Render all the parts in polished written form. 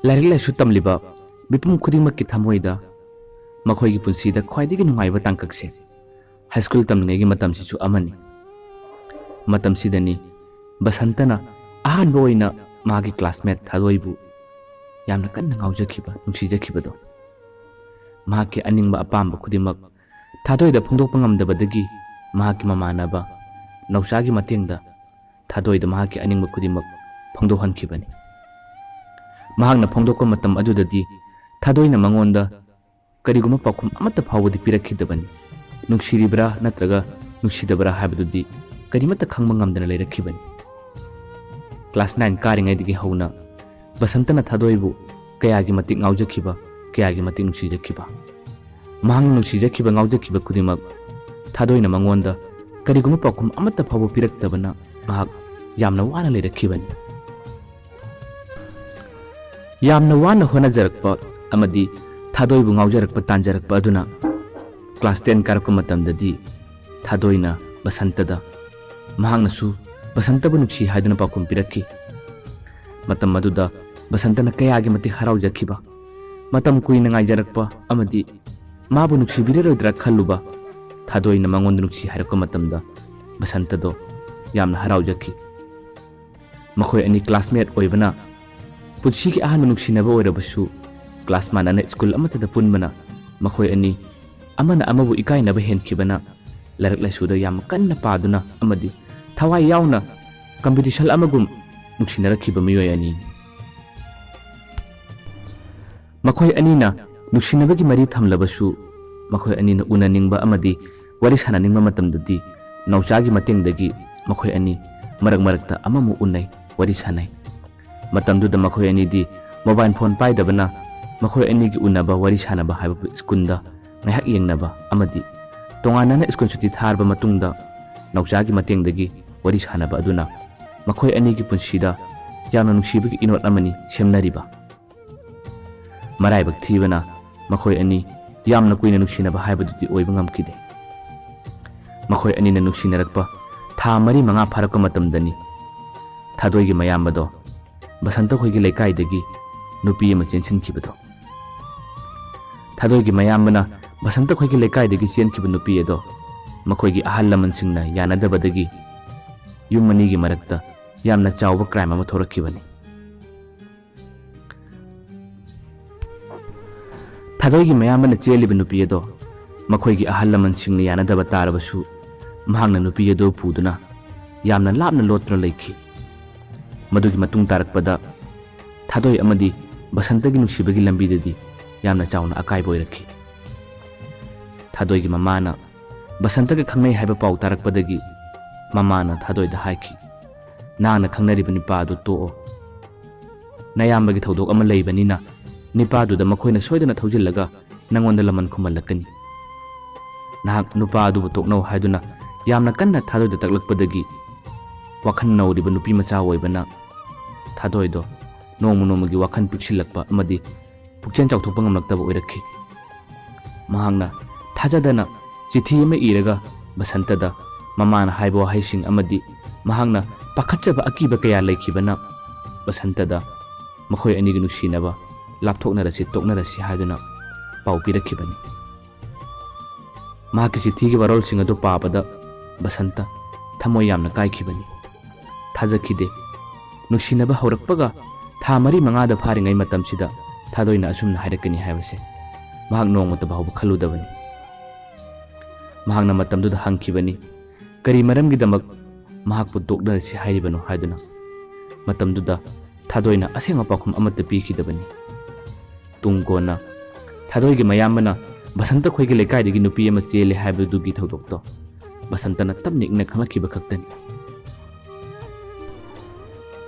ꯂꯥꯏꯔꯤꯛ ꯂꯥꯏꯁꯨ ꯇꯝꯂꯤꯕ ꯃꯤꯄꯨꯝ ꯈꯨꯗꯤꯡꯃꯛꯀꯤ ꯊꯃꯣꯏꯗ ꯃꯈꯣꯏꯒꯤ ꯄꯨꯟꯁꯤꯗ ꯈ꯭ꯋꯥꯏꯗꯒꯤ ꯅꯨꯡꯉꯥꯏꯕ ꯇꯥꯡꯀꯛꯁꯦ ꯍꯥꯏ ꯁ꯭ꯀꯨꯜ ꯇꯝꯂꯤꯉꯩꯒꯤ ꯃꯇꯝꯁꯤꯁꯨ ꯑꯃꯅꯤ꯫ ꯃꯇꯝꯁꯤꯗꯅꯤ ꯕꯁꯟꯇꯅ ꯑꯍꯥꯟꯕ ꯑꯣꯏꯅ ꯃꯥꯒꯤ ꯀ꯭ꯂꯥꯁꯃꯦꯠ ꯊꯥꯗꯣꯏꯕꯨ ꯌꯥꯝꯅ ꯀꯟꯅ ꯉꯥꯎꯖꯈꯤꯕ ꯅꯨꯡꯁꯤꯖꯈꯤꯕꯗꯣ꯫ ꯃꯍꯥꯛꯀꯤ ꯑꯅꯤꯡꯕ ꯑꯄꯥꯝꯕ ꯈꯨꯗꯤꯡꯃꯛ ꯊꯥꯗꯣꯏꯗ ꯐꯣꯡꯗꯣꯛꯄ ꯉꯝꯗꯕꯗꯒꯤ ꯃꯍꯥꯛꯀꯤ ꯃꯃꯥꯟꯅꯕ ꯅꯧꯆꯥꯒꯤ ꯃꯇꯦꯡꯗ ꯊꯥꯗꯣꯏꯗ ꯃꯍꯥꯛꯀꯤ ꯑꯅꯤꯡꯕ ꯈꯨꯗꯤꯡꯃꯛ ꯐꯣꯡꯗꯣꯛꯍꯟꯈꯤꯕꯅꯤ꯫ ꯃꯍꯥꯛꯅ ꯐꯣꯡꯗꯣꯛꯄ ꯃꯇꯝ ꯑꯗꯨꯗꯗꯤ ꯊꯥꯗꯣꯏꯅ ꯃꯉꯣꯟꯗ ꯀꯔꯤꯒꯨꯝꯕ ꯄꯥꯎꯈꯨꯝ ꯑꯃꯠꯇ ꯐꯥꯎꯕꯗꯤ ꯄꯤꯔꯛꯈꯤꯗꯕꯅꯤ꯫ ꯅꯨꯡꯁꯤꯔꯤꯕ꯭ꯔꯥ ꯅꯠꯇ꯭ꯔꯒ ꯅꯨꯡꯁꯤꯗꯕ꯭ꯔꯥ ꯍꯥꯏꯕꯗꯨꯗꯤ ꯀꯔꯤꯃꯠꯇ ꯈꯪꯕ ꯉꯝꯗꯅ ꯂꯩꯔꯛꯈꯤꯕꯅꯤ꯫ ꯀ꯭ꯂꯥꯁ 9 ꯀꯥꯔꯤꯉꯩꯗꯒꯤ ꯍꯧꯅ ꯕꯁꯟꯇꯅ ꯊꯥꯗꯣꯏꯕꯨ ꯀꯌꯥꯒꯤ ꯃꯇꯤꯛ ꯉꯥꯎꯖꯈꯤꯕ, ꯀꯌꯥꯒꯤ ꯃꯇꯤꯛ ꯅꯨꯡꯁꯤꯖꯈꯤꯕ꯫ ꯃꯍꯥꯛꯅ ꯅꯨꯡꯁꯤꯖꯈꯤꯕ ꯉꯥꯎꯖꯈꯤꯕ ꯈꯨꯗꯤꯡꯃꯛ ꯊꯥꯗꯣꯏꯅ ꯃꯉꯣꯟꯗ ꯀꯔꯤꯒꯨꯝꯕ ꯄꯥꯎꯈꯨꯝ ꯑꯃꯠꯇ ꯐꯥꯎꯕ ꯄꯤꯔꯛꯇꯕꯅ ꯃꯍꯥꯛ ꯌꯥꯝꯅ ꯋꯥꯅ ꯂꯩꯔꯛꯈꯤꯕꯅꯤ꯫ ꯌꯥꯝꯅ ꯋꯥꯅ ꯍꯣꯠꯅꯖꯔꯛꯄ ꯑꯃꯗꯤ ꯊꯥꯗꯣꯏꯕꯨ ꯉꯥꯎꯖꯔꯛꯄ ꯇꯥꯟꯖꯔꯛꯄ ꯑꯗꯨꯅ ꯀ꯭ꯂꯥꯁ 10 ꯀꯥꯔꯛꯄ ꯃꯇꯝꯗꯗꯤ ꯊꯥꯗꯣꯏꯅ ꯕꯁꯟꯇꯗ ꯃꯍꯥꯛꯅꯁꯨ ꯕꯁꯟꯇꯕꯨ ꯅꯨꯡꯁꯤ ꯍꯥꯏꯗꯨꯅ ꯄꯥꯎꯈꯨꯝ ꯄꯤꯔꯛꯈꯤ꯫ ꯃꯇꯝ ꯑꯗꯨꯗ ꯕꯁꯟꯇꯅ ꯀꯌꯥꯒꯤ ꯃꯇꯤꯛ ꯍꯔꯥꯎꯖꯈꯤꯕ, ꯃꯇꯝ ꯀꯨꯏꯅ ꯉꯥꯏꯖꯔꯛꯄ ꯑꯃꯗꯤ ꯃꯥꯕꯨ ꯅꯨꯡꯁꯤꯕꯤꯔꯔꯣꯏꯗ꯭ꯔꯥ ꯈꯜꯂꯨꯕ ꯊꯥꯗꯣꯏꯅ ꯃꯉꯣꯟꯗ ꯅꯨꯡꯁꯤ ꯍꯥꯏꯔꯛꯄ ꯃꯇꯝꯗ ꯕꯁꯟꯇꯗꯣ ꯌꯥꯝꯅ ꯍꯔꯥꯎꯖꯈꯤ꯫ ꯃꯈꯣꯏ ꯑꯅꯤ ꯀ꯭ꯂꯥꯁꯃꯦꯠ ꯑꯣꯏꯕꯅ ꯄꯨꯟꯁꯤꯒꯤ ꯑꯍꯥꯟꯕ ꯅꯨꯡꯁꯤꯅꯕ ꯑꯣꯏꯔꯕꯁꯨ ꯀ꯭ꯂꯥꯁ ꯃꯥꯟꯅꯅ ꯁ꯭ꯀꯨꯜ ꯑꯃꯠꯇꯗ ꯄꯨꯟꯕꯅ ꯃꯈꯣꯏ ꯑꯅꯤ ꯑꯃꯅ ꯑꯃꯕꯨ ꯏꯀꯥꯏꯅꯕ ꯍꯦꯟꯈꯤꯕꯅ ꯂꯥꯏꯔꯤꯛ ꯂꯥꯏꯁꯨꯗ ꯌꯥꯝ ꯀꯟꯅ ꯄꯥꯗꯨꯅ ꯑꯃꯗꯤ ꯊꯋꯥꯏ ꯌꯥꯎꯅ ꯀꯝꯄꯤꯇꯤꯁꯟ ꯑꯃꯒꯨꯝ ꯅꯨꯡꯁꯤꯅꯔꯛꯈꯤꯕ ꯃꯤꯑꯣꯏ ꯑꯅꯤꯅꯤ꯫ ꯃꯈꯣꯏ ꯑꯅꯤꯅ ꯅꯨꯡꯁꯤꯅꯕꯒꯤ ꯃꯔꯤ ꯊꯝꯂꯕꯁꯨ ꯃꯈꯣꯏ ꯑꯅꯤꯅ ꯎꯅꯅꯤꯡꯕ ꯑꯃꯗꯤ ꯋꯥꯔꯤ ꯁꯥꯟꯅꯅꯤꯡꯕ ꯃꯇꯝꯗꯗꯤ ꯅꯧꯆꯥꯒꯤ ꯃꯇꯦꯡꯗꯒꯤ ꯃꯈꯣꯏ ꯑꯅꯤ ꯃꯔꯛ ꯃꯔꯛꯇ ꯑꯃꯃꯨꯛ ꯎꯅꯩ, ꯋꯥꯔꯤ ꯁꯥꯟꯅꯩ꯫ ꯃꯇꯝꯗꯨꯗ ꯃꯈꯣꯏ ꯑꯅꯤꯗꯤ ꯃꯣꯕꯥꯏꯜ ꯐꯣꯟ ꯄꯥꯏꯗꯕꯅ ꯃꯈꯣꯏ ꯑꯅꯤꯒꯤ ꯎꯅꯕ, ꯋꯥꯔꯤ ꯁꯥꯟꯅꯕ ꯍꯥꯏꯕꯕꯨ ꯁ꯭ꯀꯨꯜꯗ ꯉꯥꯏꯍꯥꯛ ꯌꯦꯡꯅꯕ ꯑꯃꯗꯤ ꯇꯣꯉꯥꯟꯅꯅ ꯁ꯭ꯀꯨꯜ ꯁꯨꯇꯤ ꯊꯥꯔꯕ ꯃꯇꯨꯡꯗ ꯅꯧꯆꯥꯒꯤ ꯃꯇꯦꯡꯗꯒꯤ ꯋꯥꯔꯤ ꯁꯥꯟꯅꯕ ꯑꯗꯨꯅ ꯃꯈꯣꯏ ꯑꯅꯤꯒꯤ ꯄꯨꯟꯁꯤꯗ ꯌꯥꯝꯅ ꯅꯨꯡꯁꯤꯕꯒꯤ ꯏꯅꯣꯠ ꯑꯃꯅꯤ ꯁꯦꯝꯅꯔꯤꯕ꯫ ꯃꯔꯥꯏꯕꯛ ꯊꯤꯕꯅ ꯃꯈꯣꯏ ꯑꯅꯤ ꯌꯥꯝꯅ ꯀꯨꯏꯅ ꯅꯨꯡꯁꯤꯅꯕ ꯍꯥꯏꯕꯗꯨꯗꯤ ꯑꯣꯏꯕ ꯉꯝꯈꯤꯗꯦ꯫ ꯃꯈꯣꯏ ꯑꯅꯤꯅ ꯅꯨꯡꯁꯤꯅꯔꯛꯄ ꯊꯥ 4-5 ꯐꯥꯔꯛꯄ ꯃꯇꯝꯗꯅꯤ ꯊꯥꯗꯣꯏꯒꯤ ꯃꯌꯥꯝꯕꯗꯣ ꯕꯁꯟꯇ ꯈꯣꯏꯒꯤ ꯂꯩꯀꯥꯏꯗꯒꯤ ꯅꯨꯄꯤ ꯑꯃ ꯆꯦꯟꯁꯤꯟꯈꯤꯕꯗꯣ꯫ ꯊꯥꯗꯣꯏꯒꯤ ꯃꯌꯥꯝꯕꯅ ꯕꯁꯟꯇ ꯈꯣꯏꯒꯤ ꯂꯩꯀꯥꯏꯗꯒꯤ ꯆꯦꯟꯈꯤꯕ ꯅꯨꯄꯤ ꯑꯗꯣ ꯃꯈꯣꯏꯒꯤ ꯑꯍꯜ ꯂꯃꯟꯁꯤꯡꯅ ꯌꯥꯅꯗꯕꯗꯒꯤ ꯌꯨꯝ ꯑꯅꯤꯒꯤ ꯃꯔꯛꯇ ꯌꯥꯝꯅ ꯆꯥꯎꯕ ꯀ꯭ꯔꯥꯏꯝ ꯑꯃ ꯊꯣꯔꯛꯈꯤꯕꯅꯤ꯫ ꯊꯥꯗꯣꯏꯒꯤ ꯃꯌꯥꯝꯕꯅ ꯆꯦꯜꯂꯤꯕ ꯅꯨꯄꯤ ꯑꯗꯣ ꯃꯈꯣꯏꯒꯤ ꯑꯍꯜ ꯂꯃꯟꯁꯤꯡꯅ ꯌꯥꯅꯗꯕ ꯇꯥꯔꯕꯁꯨ ꯃꯍꯥꯛꯅ ꯅꯨꯄꯤ ꯑꯗꯨ ꯄꯨꯗꯨꯅ ꯌꯥꯝꯅ ꯂꯥꯞꯅ ꯂꯣꯠꯇꯨꯅ ꯂꯩꯈꯤ꯫ ꯃꯗꯨꯒꯤ ꯃꯇꯨꯡ ꯇꯥꯔꯛꯄꯗ ꯊꯥꯗꯣꯏ ꯑꯃꯗꯤ ꯕꯁꯟꯇꯒꯤ ꯅꯨꯡꯁꯤꯕꯒꯤ ꯂꯝꯕꯤꯗꯗꯤ ꯌꯥꯝꯅ ꯆꯥꯎꯅ ꯑꯀꯥꯏꯕ ꯑꯣꯏꯔꯛꯈꯤ꯫ ꯊꯥꯗꯣꯏꯒꯤ ꯃꯃꯥꯅ ꯕꯁꯟꯇꯒ ꯈꯪꯅꯩ ꯍꯥꯏꯕ ꯄꯥꯎ ꯇꯥꯔꯛꯄꯗꯒꯤ ꯃꯃꯥꯅ ꯊꯥꯗꯣꯏꯗ ꯍꯥꯏꯈꯤ, "ꯅꯍꯥꯛꯅ ꯈꯪꯅꯔꯤꯕ ꯅꯤꯄꯥ ꯑꯗꯨ ꯇꯣꯛꯑꯣ꯫ ꯅꯌꯥꯝꯕꯒꯤ ꯊꯧꯗꯣꯛ ꯑꯃ ꯂꯩꯕꯅꯤꯅ ꯅꯤꯄꯥꯗꯨꯗ ꯃꯈꯣꯏꯅ ꯁꯣꯏꯗꯅ ꯊꯧꯖꯤꯜꯂꯒ ꯅꯪꯉꯣꯟꯗ ꯂꯃꯟ ꯈꯨꯝꯍꯜꯂꯛꯀꯅꯤ꯫ ꯅꯍꯥꯛ ꯅꯨꯄꯥ ꯑꯗꯨꯕꯨ ꯇꯣꯛꯅꯧ ꯍꯥꯏꯗꯨꯅ ꯌꯥꯝꯅ ꯀꯟꯅ ꯊꯥꯗꯣꯏꯗ ꯇꯛꯂꯛꯄꯗꯒꯤ ꯋꯥꯈꯜ ꯅꯧꯔꯤꯕ ꯅꯨꯄꯤ ꯃꯆꯥ ꯑꯣꯏꯕꯅ ꯊꯥꯗꯣꯏꯗꯣ ꯅꯣꯡꯃ ꯅꯣꯡꯃꯒꯤ ꯋꯥꯈꯜ ꯄꯤꯛꯁꯤꯜꯂꯛꯄ ꯑꯃꯗꯤ ꯄꯨꯛꯆꯦꯜ ꯆꯥꯎꯊꯣꯛꯄ ꯉꯝꯂꯛꯇꯕ ꯑꯣꯏꯔꯛꯈꯤ꯫ ꯃꯍꯥꯛꯅ ꯊꯥꯖꯗꯅ ꯆꯤꯊꯤ ꯑꯃ ꯏꯔꯒ ꯕꯁꯟꯇꯗ ꯃꯃꯥꯅ ꯍꯥꯏꯕ ꯋꯥꯍꯩꯁꯤꯡ ꯑꯃꯗꯤ ꯃꯍꯥꯛꯅ ꯄꯥꯈꯠꯆꯕ ꯑꯀꯤꯕ ꯀꯌꯥ ꯂꯩꯈꯤꯕꯅ ꯕꯁꯟꯇꯗ ꯃꯈꯣꯏ ꯑꯅꯤꯒꯤ ꯅꯨꯡꯁꯤꯅꯕ ꯂꯥꯞꯊꯣꯛꯅꯔꯁꯤ, ꯇꯣꯛꯅꯔꯁꯤ ꯍꯥꯏꯗꯨꯅ ꯄꯥꯎ ꯄꯤꯔꯛꯈꯤꯕꯅꯤ꯫ ꯃꯍꯥꯛꯀꯤ ꯆꯤꯊꯤꯒꯤ ꯋꯥꯔꯣꯜꯁꯤꯡ ꯑꯗꯨ ꯄꯥꯕꯗ ꯕꯁꯟꯇ ꯊꯃꯣꯏ ꯌꯥꯝꯅ ꯀꯥꯏꯈꯤꯕꯅꯤ꯫ ꯊꯥꯖꯈꯤꯗꯦ ꯅꯨꯡꯁꯤꯅꯕ ꯍꯧꯔꯛꯄꯒ ꯊꯥ 4-5 ꯐꯥꯔꯤꯉꯩ ꯃꯇꯝꯁꯤꯗ ꯊꯥꯗꯣꯏꯅ ꯑꯁꯨꯝꯅ ꯍꯥꯏꯔꯛꯀꯅꯤ ꯍꯥꯏꯕꯁꯦ ꯃꯍꯥꯛ ꯅꯣꯡꯃꯇ ꯐꯥꯎꯕ ꯈꯜꯂꯨꯗꯕꯅꯤ꯫ ꯃꯍꯥꯛꯅ ꯃꯇꯝꯗꯨꯗ ꯍꯪꯈꯤꯕꯅꯤ, ꯀꯔꯤ ꯃꯔꯝꯒꯤꯗꯃꯛ ꯃꯍꯥꯛꯄꯨ ꯇꯣꯛꯅꯔꯁꯤ ꯍꯥꯏꯔꯤꯕꯅꯣ ꯍꯥꯏꯗꯨꯅ꯫ ꯃꯇꯝꯗꯨꯗ ꯊꯥꯗꯣꯏꯅ ꯑꯁꯦꯡꯕ ꯄꯥꯎꯈꯨꯝ ꯑꯃꯠꯇ ꯄꯤꯈꯤꯗꯕꯅꯤ꯫ ꯇꯨꯡ ꯀꯣꯟꯅ ꯊꯥꯗꯣꯏꯒꯤ ꯃꯌꯥꯝꯕꯅ ꯕꯁꯟꯇ ꯈꯣꯏꯒꯤ ꯂꯩꯀꯥꯏꯗꯒꯤ ꯅꯨꯄꯤ ꯑꯃ ꯆꯦꯜꯂꯦ ꯍꯥꯏꯕꯗꯨꯒꯤ ꯊꯧꯗꯣꯛꯇꯣ ꯕꯁꯟꯇꯅ ꯇꯞꯅ ꯏꯪꯅ ꯈꯪꯂꯛꯈꯤꯕ ꯈꯛꯇꯅꯤ꯫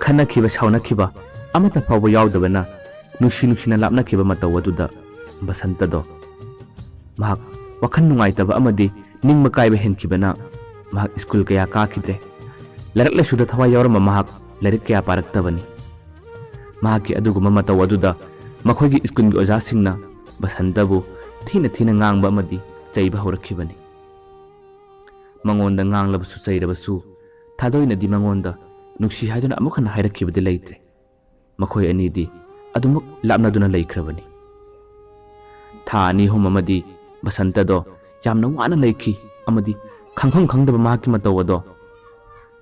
ꯈꯟꯅꯈꯤꯕ, ꯁꯥꯎꯅꯈꯤꯕ ꯑꯃꯠꯇ ꯐꯥꯎꯕ ꯌꯥꯎꯗꯕꯅ ꯅꯨꯡꯁꯤꯅ ꯂꯥꯞꯅꯈꯤꯕ ꯃꯇꯧ ꯑꯗꯨꯗ ꯕꯁꯟꯇꯗꯣ ꯃꯍꯥꯛ ꯋꯥꯈꯜ ꯅꯨꯡꯉꯥꯏꯇꯕ ꯑꯃꯗꯤ ꯅꯤꯡꯕ ꯀꯥꯏꯕ ꯍꯦꯟꯈꯤꯕꯅ ꯃꯍꯥꯛ ꯁ꯭ꯀꯨꯜ ꯀꯌꯥ ꯀꯥꯈꯤꯗ꯭ꯔꯦ꯫ ꯂꯥꯏꯔꯤꯛ ꯂꯥꯏꯁꯨꯗ ꯊꯋꯥꯏ ꯌꯥꯎꯔꯝꯕ ꯃꯍꯥꯛ ꯂꯥꯏꯔꯤꯛ ꯀꯌꯥ ꯄꯥꯔꯛꯇꯕꯅꯤ꯫ ꯃꯍꯥꯛꯀꯤ ꯑꯗꯨꯒꯨꯝꯕ ꯃꯇꯧ ꯑꯗꯨꯗ ꯃꯈꯣꯏꯒꯤ ꯁ꯭ꯀꯨꯜꯒꯤ ꯑꯣꯖꯥꯁꯤꯡꯅ ꯕꯁꯟꯇꯕꯨ ꯊꯤꯅ ꯉꯥꯡꯕ ꯑꯃꯗꯤ ꯆꯩꯕ ꯍꯧꯔꯛꯈꯤꯕꯅꯤ꯫ ꯃꯉꯣꯟꯗ ꯉꯥꯡꯂꯕꯁꯨ ꯆꯩꯔꯕꯁꯨ ꯊꯥꯗꯣꯏꯅꯗꯤ ꯃꯉꯣꯟꯗ ꯅꯨꯡꯁꯤ ꯍꯥꯏꯗꯨꯅ ꯑꯃꯨꯛ ꯍꯟꯅ ꯍꯥꯏꯔꯛꯈꯤꯕꯗꯤ ꯂꯩꯇ꯭ꯔꯦ꯫ ꯃꯈꯣꯏ ꯑꯅꯤꯗꯤ ꯑꯗꯨꯃꯛ ꯂꯥꯞꯅꯗꯨꯅ ꯂꯩꯈ꯭ꯔꯕꯅꯤ꯫ ꯊꯥ 2-3 ꯑꯃꯗꯤ ꯕꯁꯟꯇꯗꯣ ꯌꯥꯝꯅ ꯋꯥꯅ ꯂꯩꯈꯤ ꯑꯃꯗꯤ ꯈꯪꯐꯝ ꯈꯪꯗꯕ ꯃꯍꯥꯛꯀꯤ ꯃꯇꯧ ꯑꯗꯣ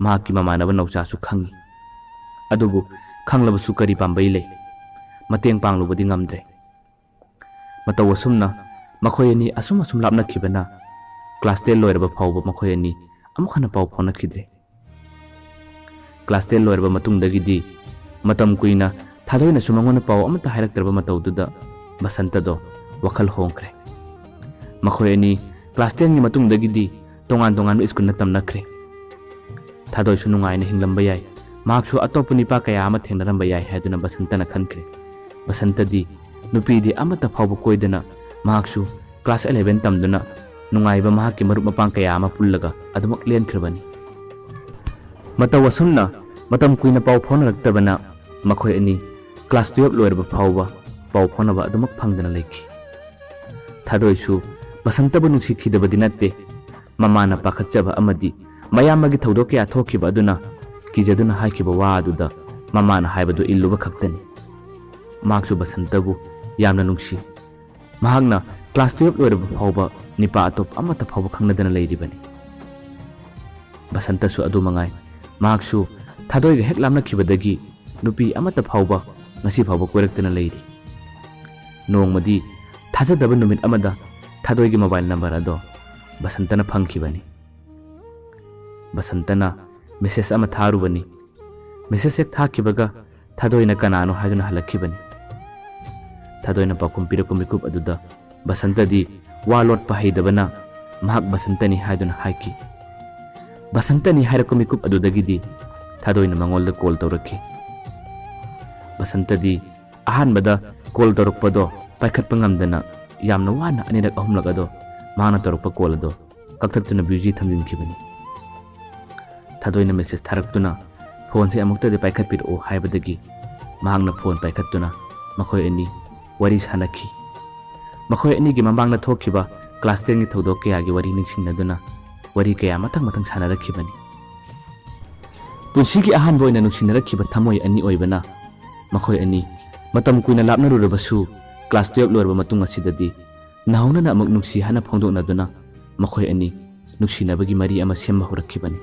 ꯃꯍꯥꯛꯀꯤ ꯃꯃꯥꯟꯅꯕ ꯅꯧꯆꯥꯁꯨ ꯈꯪꯉꯤ꯫ ꯑꯗꯨꯕꯨ ꯈꯪꯂꯕꯁꯨ ꯀꯔꯤ ꯄꯥꯝꯕꯩ ꯂꯩ? ꯃꯇꯦꯡ ꯄꯥꯡꯂꯨꯕꯗꯤ ꯉꯝꯗ꯭ꯔꯦ꯫ ꯃꯇꯧ ꯑꯁꯨꯝꯅ ꯃꯈꯣꯏ ꯑꯅꯤ ꯑꯁꯨꯝ ꯂꯥꯞꯅꯈꯤꯕꯅ ꯀ꯭ꯂꯥꯁ 10 ꯂꯣꯏꯔꯕ ꯐꯥꯎꯕ ꯃꯈꯣꯏ ꯑꯅꯤ ꯑꯃꯨꯛ ꯍꯟꯅ ꯄꯥꯎ ꯐꯥꯎꯅꯈꯤꯗ꯭ꯔꯦ꯫ ꯀ꯭ꯂꯥꯁ 10 ꯂꯣꯏꯔꯕ ꯃꯇꯨꯡꯗꯒꯤꯗꯤ ꯃꯇꯝ ꯀꯨꯏꯅ ꯊꯥꯗꯣꯏꯅꯁꯨ ꯃꯉꯣꯟꯗ ꯄꯥꯎ ꯑꯃꯠꯇ ꯍꯥꯏꯔꯛꯇ꯭ꯔꯕ ꯃꯇꯧꯗꯨꯗ ꯕꯁꯟꯇꯗꯣ ꯋꯥꯈꯜ ꯍꯣꯡꯈ꯭ꯔꯦ꯫ ꯃꯈꯣꯏ ꯑꯅꯤ ꯀ꯭ꯂꯥꯁ 10ꯒꯤ ꯃꯇꯨꯡꯗꯒꯤꯗꯤ ꯇꯣꯉꯥꯟꯕ ꯁ꯭ꯀꯨꯜꯗ ꯇꯝꯅꯈ꯭ꯔꯦ꯫ ꯊꯥꯗꯣꯏꯁꯨ ꯅꯨꯡꯉꯥꯏꯅ ꯍꯤꯡꯂꯝꯕ ꯌꯥꯏ, ꯃꯍꯥꯛꯁꯨ ꯑꯇꯣꯞꯄ ꯅꯨꯄꯥ ꯀꯌꯥ ꯑꯃ ꯊꯦꯡꯅꯔꯝꯕ ꯌꯥꯏ ꯍꯥꯏꯗꯨꯅ ꯕꯁꯟꯇꯅ ꯈꯟꯈ꯭ꯔꯦ꯫ ꯕꯁꯟꯇꯗꯤ ꯅꯨꯄꯤꯗꯤ ꯑꯃꯠꯇ ꯐꯥꯎꯕ ꯀꯣꯏꯗꯅ ꯃꯍꯥꯛꯁꯨ ꯀ꯭ꯂꯥꯁ 11 ꯇꯝꯗꯨꯅ ꯅꯨꯡꯉꯥꯏꯕ ꯃꯍꯥꯛꯀꯤ ꯃꯔꯨꯞ ꯃꯄꯥꯡ ꯀꯌꯥ ꯑꯃ ꯄꯨꯜꯂꯒ ꯑꯗꯨꯃꯛ ꯂꯦꯟꯈ꯭ꯔꯕꯅꯤ꯫ ꯃꯇꯧ ꯑꯁꯨꯝꯅ ꯃꯇꯝ ꯀꯨꯏꯅ ꯄꯥꯎ ꯐꯥꯎꯅꯔꯛꯇꯕꯅ ꯃꯈꯣꯏ ꯑꯅꯤ ꯀ꯭ꯂꯥꯁ 12 ꯂꯣꯏꯔꯕ ꯐꯥꯎꯕ ꯄꯥꯎ ꯐꯥꯎꯅꯕ ꯑꯗꯨꯃꯛ ꯐꯪꯗꯅ ꯂꯩꯈꯤ꯫ ꯊꯥꯗꯣꯏꯁꯨ ꯕꯁꯟꯇꯕꯨ ꯅꯨꯡꯁꯤꯈꯤꯗꯕꯗꯤ ꯅꯠꯇꯦ꯫ ꯃꯃꯥꯅ ꯄꯥꯈꯠꯆꯕ ꯑꯃꯗꯤ ꯃꯌꯥꯝꯕꯒꯤ ꯊꯧꯗꯣꯛ ꯀꯌꯥ ꯊꯣꯛꯈꯤꯕ ꯑꯗꯨꯅ ꯀꯤꯖꯗꯨꯅ ꯍꯥꯏꯈꯤꯕ ꯋꯥ ꯑꯗꯨꯗ ꯃꯃꯥꯅ ꯍꯥꯏꯕꯗꯨ ꯏꯜꯂꯨꯕ ꯈꯛꯇꯅꯤ꯫ ꯃꯍꯥꯛꯁꯨ ꯕꯁꯟꯇꯕꯨ ꯌꯥꯝꯅ ꯅꯨꯡꯁꯤ꯫ ꯃꯍꯥꯛꯅ ꯀ꯭ꯂꯥꯁ 12 ꯂꯣꯏꯔꯕ ꯐꯥꯎꯕ ꯅꯨꯄꯥ ꯑꯇꯣꯞꯄ ꯑꯃꯠꯇ ꯐꯥꯎꯕ ꯈꯪꯅꯗꯅ ꯂꯩꯔꯤꯕꯅꯤ꯫ ꯕꯁꯟꯇꯁꯨ ꯑꯗꯨ ꯃꯉꯥꯏ, ꯃꯍꯥꯛꯁꯨ ꯊꯥꯗꯣꯏꯒ ꯍꯦꯛ ꯂꯥꯞꯅꯈꯤꯕꯗꯒꯤ ꯅꯨꯄꯤ ꯑꯃꯠꯇ ꯐꯥꯎꯕ ꯉꯁꯤ ꯐꯥꯎꯕ ꯀꯣꯏꯔꯛꯇꯅ ꯂꯩꯔꯤ꯫ ꯅꯣꯡꯃꯗꯤ ꯊꯥꯖꯗꯕ ꯅꯨꯃꯤꯠ ꯑꯃꯗ ꯊꯥꯗꯣꯏꯒꯤ ꯃꯣꯕꯥꯏꯜ ꯅꯝꯕꯔ ꯑꯗꯣ ꯕꯁꯟꯇꯅ ꯐꯪꯈꯤꯕꯅꯤ꯫ ꯕꯁꯟꯇꯅ ꯃꯦꯁꯦꯖ ꯑꯃ ꯊꯥꯔꯨꯕꯅꯤ꯫ ꯃꯦꯁꯦꯖ ꯍꯦꯛ ꯊꯥꯈꯤꯕꯒ ꯊꯥꯗꯣꯏꯅ ꯀꯅꯥꯅꯣ ꯍꯥꯏꯗꯨꯅ ꯍꯜꯂꯛꯈꯤꯕꯅꯤ꯫ ꯊꯥꯗꯣꯏꯅ ꯄꯥꯎꯈꯨꯝ ꯄꯤꯔꯛꯄ ꯃꯤꯀꯨꯞ ꯑꯗꯨꯗ ꯕꯁꯟꯇꯗꯤ ꯋꯥ ꯂꯣꯠꯄ ꯍꯩꯇꯕꯅ ꯃꯍꯥꯛ ꯕꯁꯟꯇꯅꯤ ꯍꯥꯏꯗꯨꯅ ꯍꯥꯏꯈꯤ꯫ ꯕꯁꯟꯇꯅꯤ ꯍꯥꯏꯔꯛꯄ ꯃꯤꯀꯨꯞ ꯑꯗꯨꯗꯒꯤꯗꯤ ꯊꯥꯗꯣꯏꯅ ꯃꯉꯣꯟꯗ ꯀꯣꯜ ꯇꯧꯔꯛꯈꯤ꯫ ꯕꯁꯟꯇꯗꯤ ꯑꯍꯥꯟꯕꯗ ꯀꯣꯜ ꯇꯧꯔꯛꯄꯗꯣ ꯄꯥꯏꯈꯠꯄ ꯉꯝꯗꯅ ꯌꯥꯝꯅ ꯋꯥꯅ 2-3 ꯑꯗꯣ ꯃꯥꯅ ꯇꯧꯔꯛꯄ ꯀꯣꯜ ꯑꯗꯣ ꯀꯛꯊꯠꯇꯨꯅ ꯕ꯭ꯌꯨꯖꯤ ꯊꯝꯖꯤꯟꯈꯤꯕꯅꯤ꯫ ꯊꯥꯗꯣꯏꯅ ꯃꯦꯁꯦꯖ ꯊꯥꯔꯛꯇꯨꯅ ꯐꯣꯟꯁꯦ ꯑꯃꯨꯛꯇꯗꯤ ꯄꯥꯏꯈꯠꯄꯤꯔꯛꯑꯣ ꯍꯥꯏꯕꯗꯒꯤ ꯃꯍꯥꯛꯅ ꯐꯣꯟ ꯄꯥꯏꯈꯠꯇꯨꯅ ꯃꯈꯣꯏ ꯑꯅꯤ ꯋꯥꯔꯤ ꯁꯥꯅꯈꯤ꯫ ꯃꯈꯣꯏ ꯑꯅꯤꯒꯤ ꯃꯃꯥꯡꯗ ꯊꯣꯛꯈꯤꯕ ꯀ꯭ꯂꯥꯁ 10ꯒꯤ ꯊꯧꯗꯣꯛ ꯀꯌꯥꯒꯤ ꯋꯥꯔꯤ ꯅꯤꯡꯁꯤꯡꯅꯗꯨꯅ ꯋꯥꯔꯤ ꯀꯌꯥ ꯃꯊꯪ ꯁꯥꯅꯔꯛꯈꯤꯕꯅꯤ꯫ ꯄꯨꯟꯁꯤꯒꯤ ꯑꯍꯥꯟꯕ ꯑꯣꯏꯅ ꯅꯨꯡꯁꯤꯅꯔꯛꯈꯤꯕ ꯊꯃꯣꯏ ꯑꯅꯤ ꯑꯣꯏꯕꯅ ꯃꯈꯣꯏ ꯑꯅꯤ ꯃꯇꯝ ꯀꯨꯏꯅ ꯂꯥꯞꯅꯔꯨꯔꯕꯁꯨ ꯀ꯭ꯂꯥꯁ 12 ꯂꯣꯏꯔꯕ ꯃꯇꯨꯡ ꯑꯁꯤꯗꯗꯤ ꯅꯧꯍꯧꯅꯅ ꯑꯃꯨꯛ ꯅꯨꯡꯁꯤ ꯍꯥꯏꯅ ꯐꯣꯡꯗꯣꯛꯅꯗꯨꯅ ꯃꯈꯣꯏ ꯑꯅꯤ ꯅꯨꯡꯁꯤꯅꯕꯒꯤ ꯃꯔꯤ ꯑꯃ ꯁꯦꯝꯕ ꯍꯧꯔꯛꯈꯤꯕꯅꯤ꯫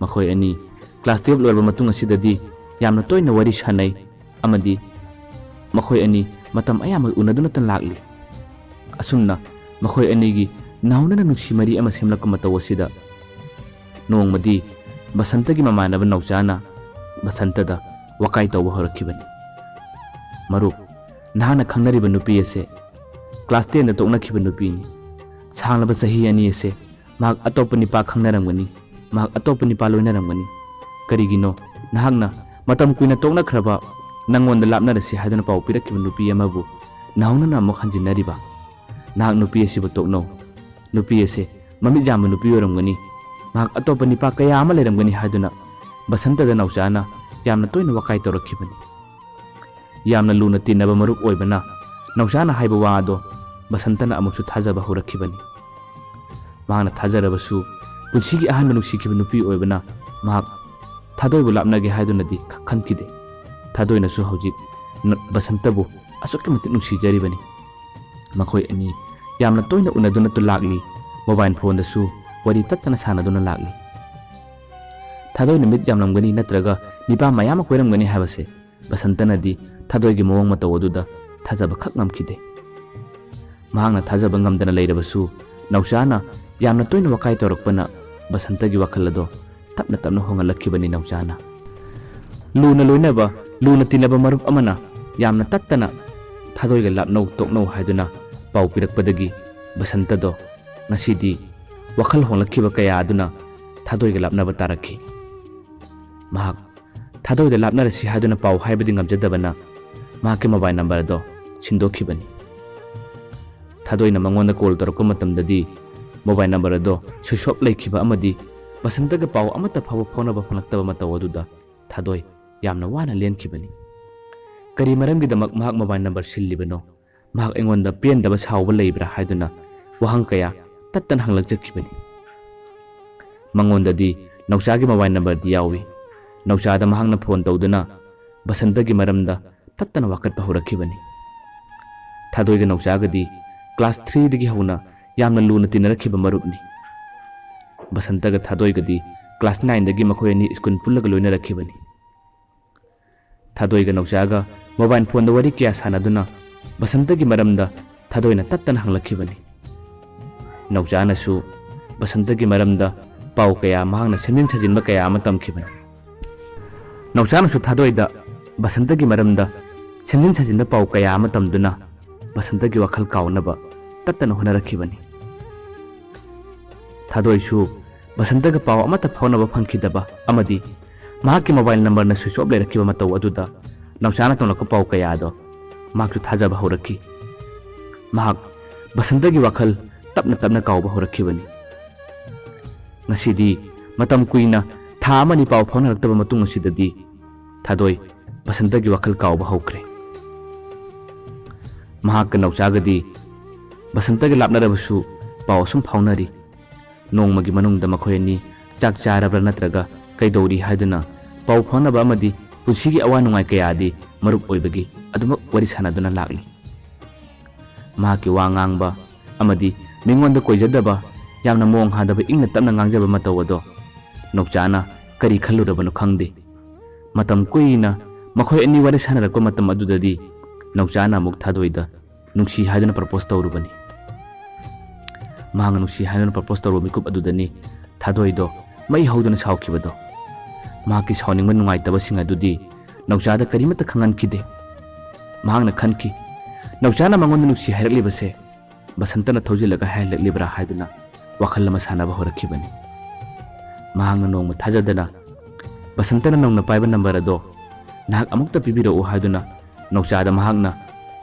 ꯃꯈꯣꯏ ꯑꯅꯤ ꯀ꯭ꯂꯥꯁ 12 ꯂꯣꯏꯔꯕ ꯃꯇꯨꯡ ꯑꯁꯤꯗꯗꯤ ꯌꯥꯝꯅ ꯇꯣꯏꯅ ꯋꯥꯔꯤ ꯁꯥꯅꯩ ꯑꯃꯗꯤ ꯃꯈꯣꯏ ꯑꯅꯤ ꯃꯇꯝ ꯑꯌꯥꯝꯕ ꯎꯅꯗꯨꯅꯇ ꯂꯥꯛꯂꯤ꯫ ꯑꯁꯨꯝꯅ ꯃꯈꯣꯏ ꯑꯅꯤꯒꯤ ꯅꯧꯍꯧꯅꯅ ꯅꯨꯡꯁꯤ ꯃꯔꯤ ꯑꯃ ꯁꯦꯝꯂꯛꯄ ꯃꯇꯧ ꯑꯁꯤꯗ ꯅꯣꯡꯃꯗꯤ ꯕꯁꯟꯇꯒꯤ ꯃꯃꯥꯟꯅꯕ ꯅꯧꯆꯥꯅ ꯕꯁꯟꯇꯗ ꯋꯥꯀꯥꯏ ꯇꯧꯕ ꯍꯧꯔꯛꯈꯤꯕꯅꯤ꯫ ꯃꯔꯨꯞ, ꯅꯍꯥꯛꯅ ꯈꯪꯅꯔꯤꯕ ꯅꯨꯄꯤ ꯑꯁꯦ ꯀ꯭ꯂꯥꯁ 10ꯗ ꯇꯣꯛꯅꯈꯤꯕ ꯅꯨꯄꯤꯅꯤ꯫ ꯁꯥꯡꯂꯕ ꯆꯍꯤ 2 ꯑꯁꯦ ꯃꯍꯥꯛ ꯑꯇꯣꯞꯄ ꯅꯨꯄꯥ ꯈꯪꯅꯔꯝꯒꯅꯤ, ꯃꯍꯥꯛ ꯑꯇꯣꯞꯄ ꯅꯨꯄꯥ ꯂꯣꯏꯅꯔꯝꯒꯅꯤ꯫ ꯀꯔꯤꯒꯤꯅꯣ ꯅꯍꯥꯛꯅ ꯃꯇꯝ ꯀꯨꯏꯅ ꯇꯣꯛꯅꯈ꯭ꯔꯕ ꯅꯪꯉꯣꯟꯗ ꯂꯥꯞꯅꯔꯁꯤ ꯍꯥꯏꯗꯨꯅ ꯄꯥꯎ ꯄꯤꯔꯛꯈꯤꯕ ꯅꯨꯄꯤ ꯑꯃꯕꯨ ꯅꯍꯧꯅꯅ ꯑꯃꯨꯛ ꯍꯟꯖꯤꯟꯅꯔꯤꯕ? ꯅꯍꯥꯛ ꯅꯨꯄꯤ ꯑꯁꯤꯕꯨ ꯇꯣꯛꯅꯧ꯫ ꯅꯨꯄꯤ ꯑꯁꯦ ꯃꯃꯤꯠ ꯌꯥꯝꯕ ꯅꯨꯄꯤ ꯑꯣꯏꯔꯝꯒꯅꯤ, ꯃꯍꯥꯛ ꯑꯇꯣꯞꯄ ꯅꯨꯄꯥ ꯀꯌꯥ ꯑꯃ ꯂꯩꯔꯝꯒꯅꯤ ꯍꯥꯏꯗꯨꯅ ꯕꯁꯟꯇꯗ ꯅꯧꯆꯥꯅ ꯌꯥꯝꯅ ꯇꯣꯏꯅ ꯋꯥꯀꯥꯏ ꯇꯧꯔꯛꯈꯤꯕꯅꯤ꯫ ꯌꯥꯝꯅ ꯂꯨꯅ ꯇꯤꯟꯅꯕ ꯃꯔꯨꯞ ꯑꯣꯏꯕꯅ ꯅꯧꯆꯥꯅ ꯍꯥꯏꯕ ꯋꯥ ꯑꯗꯣ ꯕꯁꯟꯇꯅ ꯑꯃꯨꯛꯁꯨ ꯊꯥꯖꯕ ꯍꯧꯔꯛꯈꯤꯕꯅꯤ꯫ ꯃꯍꯥꯛꯅ ꯊꯥꯖꯔꯕꯁꯨ ꯄꯨꯟꯁꯤꯒꯤ ꯑꯍꯥꯟꯕ ꯅꯨꯡꯁꯤꯈꯤꯕ ꯅꯨꯄꯤ ꯑꯣꯏꯕꯅ ꯃꯍꯥꯛ ꯊꯥꯗꯣꯏꯕꯨ ꯂꯥꯞꯅꯒꯦ ꯍꯥꯏꯗꯨꯅꯗꯤ ꯈꯟꯈꯤꯗꯦ꯫ ꯊꯥꯗꯣꯏꯅꯁꯨ ꯍꯧꯖꯤꯛ ꯕꯁꯟꯇꯕꯨ ꯑꯁꯨꯛꯀꯤ ꯃꯇꯤꯛ ꯅꯨꯡꯁꯤꯖꯔꯤꯕꯅꯤ꯫ ꯃꯈꯣꯏ ꯑꯅꯤ ꯌꯥꯝꯅ ꯇꯣꯏꯅ ꯎꯅꯗꯨꯅꯇ ꯂꯥꯛꯂꯤ, ꯃꯣꯕꯥꯏꯜ ꯐꯣꯟꯗꯁꯨ ꯋꯥꯔꯤ ꯇꯠꯇꯅ ꯁꯥꯅꯗꯨꯅ ꯂꯥꯛꯂꯤ꯫ ꯊꯥꯗꯣꯏꯅ ꯃꯤꯠ ꯌꯥꯝꯂꯝꯒꯅꯤ ꯅꯠꯇ꯭ꯔꯒ ꯅꯨꯄꯥ ꯃꯌꯥꯝ ꯑꯃ ꯀꯣꯏꯔꯝꯒꯅꯤ ꯍꯥꯏꯕꯁꯦ ꯕꯁꯟꯇꯅꯗꯤ ꯊꯥꯗꯣꯏꯒꯤ ꯃꯑꯣꯡ ꯃꯇꯧ ꯑꯗꯨꯗ ꯊꯥꯖꯕ ꯈꯛ ꯉꯝꯈꯤꯗꯦ꯫ ꯃꯍꯥꯛꯅ ꯊꯥꯖꯕ ꯉꯝꯗꯅ ꯂꯩꯔꯕꯁꯨ ꯅꯧꯆꯥꯅ ꯌꯥꯝꯅ ꯇꯣꯏꯅ ꯋꯥꯀꯥꯏ ꯇꯧꯔꯛꯄꯅ ꯕꯁꯟꯇꯒꯤ ꯋꯥꯈꯜ ꯑꯗꯣ ꯇꯞꯅ ꯍꯣꯡꯍꯜꯂꯛꯈꯤꯕꯅꯤ꯫ ꯅꯧꯆꯥꯅ ꯂꯨꯅ ꯂꯣꯏꯅꯕ, ꯂꯨꯅ ꯇꯤꯟꯅꯕ ꯃꯔꯨꯞ ꯑꯃꯅ ꯌꯥꯝꯅ ꯇꯠꯇꯅ ꯊꯥꯗꯣꯏꯒ ꯂꯥꯞꯅꯧ ꯇꯣꯛꯅꯧ ꯍꯥꯏꯗꯨꯅ ꯄꯥꯎ ꯄꯤꯔꯛꯄꯗꯒꯤ ꯕꯁꯟꯇꯗꯣ ꯉꯁꯤꯗꯤ ꯋꯥꯈꯜ ꯍꯣꯡꯂꯛꯈꯤꯕ ꯀꯌా ꯑꯗꯨꯅ ꯊꯥꯗꯣꯏꯒ ꯂꯥꯞꯅꯕ ꯇꯥꯔꯛꯈꯤ꯫ ꯃꯍꯥꯛ ꯊꯥꯗꯣꯏꯗ ꯂꯥꯞꯅꯔꯁꯤ ꯍꯥꯏꯗꯨꯅ ꯄꯥꯎ ꯍꯥꯏꯕꯗꯤ ꯉꯝꯖꯗꯕꯅ ꯃꯍꯥꯛꯀꯤ ꯃꯣꯕꯥꯏꯜ ꯅꯝꯕꯔ ꯑꯗꯣ ꯁꯤꯟꯗꯣꯛꯈꯤꯕꯅꯤ꯫ ꯊꯥꯗꯣꯏꯅ ꯃꯉꯣꯟꯗ ꯀꯣꯜ ꯇꯧꯔꯛꯄ ꯃꯇꯝꯗꯗꯤ ꯃꯣꯕꯥꯏꯜ ꯅꯝꯕꯔ ꯑꯗꯣ ꯁ꯭ꯋꯤꯆ ꯑꯣꯐ ꯂꯩꯈꯤꯕ ꯑꯃꯗꯤ ꯕꯁꯟꯇꯒ ꯄꯥꯎ ꯑꯃꯠꯇ ꯐꯥꯎꯕ ꯐꯥꯎꯅꯕ ꯐꯪꯂꯛꯇꯕ ꯃꯇꯧ ꯑꯗꯨꯗ ꯊꯥꯗꯣꯏ ꯌꯥꯝꯅ ꯋꯥꯅ ꯂꯦꯟꯈꯤꯕꯅꯤ꯫ ꯀꯔꯤ ꯃꯔꯝꯒꯤꯗꯃꯛ ꯃꯍꯥꯛ ꯃꯣꯕꯥꯏꯜ ꯅꯝꯕꯔ ꯁꯤꯜꯂꯤꯕꯅꯣ, ꯃꯍꯥꯛ ꯑꯩꯉꯣꯟꯗ ꯄꯦꯟꯗꯕ ꯁꯥꯎꯕ ꯂꯩꯕ꯭ꯔꯥ ꯍꯥꯏꯗꯨꯅ ꯋꯥꯍꯪ ꯀꯌꯥ ꯇꯠꯇꯅ ꯍꯪꯂꯛꯆꯈꯤꯕꯅꯤ꯫ ꯃꯉꯣꯟꯗꯗꯤ ꯅꯧꯆꯥꯒꯤ ꯃꯣꯕꯥꯏꯜ ꯅꯝꯕꯔꯗꯤ ꯌꯥꯎꯏ꯫ ꯅꯧꯆꯥꯗ ꯃꯍꯥꯛꯅ ꯐꯣꯟ ꯇꯧꯗꯨꯅ ꯕꯁꯟꯇꯒꯤ ꯃꯔꯝꯗ ꯇꯠꯇꯅ ꯋꯥꯀꯠꯄ ꯍꯧꯔꯛꯈꯤꯕꯅꯤ꯫ ꯊꯥꯗꯣꯏꯒ ꯅꯧꯆꯥꯒꯗꯤ ꯀ꯭ꯂꯥꯁ 3ꯗꯒꯤ ꯍꯧꯅ ꯌꯥꯝꯅ ꯂꯨꯅ ꯇꯤꯟꯅꯔꯛꯈꯤꯕ ꯃꯔꯨꯞꯅꯤ꯫ ꯕꯁꯟꯇꯒ ꯊꯥꯗꯣꯏꯒꯗꯤ ꯀ꯭ꯂꯥꯁ 9ꯗꯒꯤ ꯃꯈꯣꯏ ꯑꯅꯤ ꯁ꯭ꯀꯨꯜ ꯄꯨꯜꯂꯒ ꯂꯣꯏꯅꯔꯛꯈꯤꯕꯅꯤ꯫ ꯊꯥꯗꯣꯏꯒ ꯅꯧꯆꯥꯒ ꯃꯣꯕꯥꯏꯜ ꯐꯣꯟꯗ ꯋꯥꯔꯤ ꯀꯌꯥ ꯁꯥꯟꯅꯗꯨꯅ ꯕꯁꯟꯇꯒꯤ ꯃꯔꯝꯗ ꯊꯥꯗꯣꯏꯅ ꯇꯠꯇꯅ ꯍꯪꯂꯛꯈꯤꯕꯅꯤ꯫ ꯅꯧꯆꯥꯅꯁꯨ ꯕꯁꯟꯇꯒꯤ ꯃꯔꯝꯗ ꯄꯥꯎ ꯀꯌꯥ ꯃꯍꯥꯛꯅ ꯁꯦꯝꯖꯤꯟ ꯁꯥꯖꯤꯟꯕ ꯀꯌꯥ ꯑꯃ ꯇꯝꯈꯤꯕꯅꯤ꯫ ꯅꯧꯆꯥꯅꯁꯨ ꯊꯥꯗꯣꯏꯗ ꯕꯁꯟꯇꯒꯤ ꯃꯔꯝꯗ ꯁꯦꯝꯖꯤꯟ ꯁꯥꯖꯤꯟꯕ ꯄꯥꯎ ꯀꯌꯥ ꯑꯃ ꯇꯝꯗꯨꯅ ꯕꯁꯟꯇꯒꯤ ꯋꯥꯈꯜ ꯀꯥꯎꯅꯕ ꯇꯠꯇꯅ ꯍꯣꯠꯅꯔꯛꯈꯤꯕꯅꯤ꯫ ꯊꯥꯗꯣꯏꯁꯨ ꯕꯁꯟꯇꯒ ꯄꯥꯎ ꯑꯃꯠꯇ ꯐꯥꯎꯅꯕ ꯐꯪꯈꯤꯗꯕ ꯑꯃꯗꯤ ꯃꯍꯥꯛꯀꯤ ꯃꯣꯕꯥꯏꯜ ꯅꯝꯕꯔꯅ ꯁ꯭ꯋꯤꯆ ꯑꯣꯐ ꯂꯩꯔꯛꯈꯤꯕ ꯃꯇꯧ ꯑꯗꯨꯗ ꯅꯧꯆꯥꯅ ꯇꯝꯂꯛꯄ ꯄꯥꯎ ꯀꯌꯥꯗꯣ ꯃꯍꯥꯛꯁꯨ ꯊꯥꯖꯕ ꯍꯧꯔꯛꯈꯤ꯫ ꯃꯍꯥꯛ ꯕꯁꯟꯇꯒꯤ ꯋꯥꯈꯜ ꯇꯞꯅ ꯇꯞꯅ ꯀꯥꯎꯕ ꯍꯧꯔꯛꯈꯤꯕꯅꯤ꯫ ꯉꯁꯤꯗꯤ ꯃꯇꯝ ꯀꯨꯏꯅ ꯊꯥ ꯑꯃꯅꯤ ꯄꯥꯎ ꯐꯥꯎꯅꯔꯛꯇꯕ ꯃꯇꯨꯡ ꯑꯁꯤꯗꯗꯤ ꯊꯥꯗꯣꯏ ꯕꯁꯟꯇꯒꯤ ꯋꯥꯈꯜ ꯀꯥꯎꯕ ꯍꯧꯈ꯭ꯔꯦ꯫ ꯃꯍꯥꯛꯀ ꯅꯧꯆꯥꯒꯗꯤ ꯕꯁꯟꯇꯒ ꯂꯥꯞꯅꯔꯕꯁꯨ ꯄꯥꯎ ꯑꯁꯨꯝ ꯐꯥꯎꯅꯔꯤ꯫ ꯅꯣꯡꯃꯒꯤ ꯃꯅꯨꯡꯗ ꯃꯈꯣꯏ ꯑꯅꯤ ꯆꯥꯛ ꯆꯥꯔꯕ꯭ꯔꯥ ꯅꯠꯇ꯭ꯔꯒ ꯀꯩꯗꯧꯔꯤ ꯍꯥꯏꯗꯨꯅ ꯄꯥꯎ ꯐꯥꯎꯅꯕ ꯑꯃꯗꯤ ꯄꯨꯟꯁꯤꯒꯤ ꯑꯋꯥ ꯅꯨꯡꯉꯥꯏ ꯀꯌꯥꯗꯤ ꯃꯔꯨꯞ ꯑꯣꯏꯕꯒꯤ ꯑꯗꯨꯃꯛ ꯋꯥꯔꯤ ꯁꯥꯟꯅꯗꯨꯅ ꯂꯥꯛꯂꯤ꯫ ꯃꯍꯥꯛꯀꯤ ꯋꯥ ꯉꯥꯡꯕ ꯑꯃꯗꯤ ꯃꯤꯉꯣꯟꯗ ꯀꯣꯏꯖꯗꯕ ꯌꯥꯝꯅ ꯃꯑꯣꯡ ꯍꯥꯗꯕ ꯏꯪꯅ ꯇꯞꯅ ꯉꯥꯡꯖꯕ ꯃꯇꯧ ꯑꯗꯣ ꯅꯧꯆꯥꯅ ꯀꯔꯤ ꯈꯜꯂꯨꯔꯕꯅꯣ ꯈꯪꯗꯦ꯫ ꯃꯇꯝ ꯀꯨꯏꯅ ꯃꯈꯣꯏ ꯑꯅꯤ ꯋꯥꯔꯤ ꯁꯥꯟꯅꯔꯛꯄ ꯃꯇꯝ ꯑꯗꯨꯗꯗꯤ ꯅꯧꯆꯥꯅ ꯑꯃꯨꯛ ꯊꯥꯗꯣꯏꯗ ꯅꯨꯡꯁꯤ ꯍꯥꯏꯗꯨꯅ ꯄ꯭ꯔꯄꯣꯁ ꯇꯧꯔꯨꯕꯅꯤ꯫ ꯃꯍꯥꯛꯅ ꯅꯨꯡꯁꯤ ꯍꯥꯏꯗꯨꯅ ꯄ꯭ꯔꯄꯣꯁ ꯇꯧꯔꯨꯕ ꯃꯤꯀꯨꯞ ꯑꯗꯨꯗꯅꯤ ꯊꯥꯗꯣꯏꯗꯣ ꯃꯩ ꯍꯧꯗꯨꯅ ꯁꯥꯎꯈꯤꯕꯗꯣ꯫ ꯃꯍꯥꯛꯀꯤ ꯁꯥꯎꯅꯤꯡꯕ ꯅꯨꯡꯉꯥꯏꯇꯕꯁꯤꯡ ꯑꯗꯨꯗꯤ ꯅꯧꯆꯥꯗ ꯀꯔꯤꯃꯠꯇ ꯈꯪꯍꯟꯈꯤꯗꯦ꯫ ꯃꯍꯥꯛꯅ ꯈꯟꯈꯤ ꯅꯧꯆꯥꯅ ꯃꯉꯣꯟꯗ ꯅꯨꯡꯁꯤ ꯍꯥꯏꯔꯛꯂꯤꯕꯁꯦ ꯕꯁꯟꯇꯅ ꯊꯧꯖꯤꯜꯂꯒ ꯍꯥꯏꯍꯜꯂꯛꯂꯤꯕ꯭ꯔꯥ ꯍꯥꯏꯗꯨꯅ ꯋꯥꯈꯜ ꯑꯃ ꯁꯥꯟꯅꯕ ꯍꯧꯔꯛꯈꯤꯕꯅꯤ꯫ ꯃꯍꯥꯛꯅ ꯅꯣꯡꯃ ꯊꯥꯖꯗꯅ ꯕꯁꯟꯇꯅ ꯅꯧꯅ ꯄꯥꯏꯕ ꯅꯝꯕꯔ ꯑꯗꯣ ꯅꯍꯥꯛ ꯑꯃꯨꯛꯇ ꯄꯤꯕꯤꯔꯛꯎ ꯍꯥꯏꯗꯨꯅ ꯅꯧꯆꯥꯗ ꯃꯍꯥꯛꯅ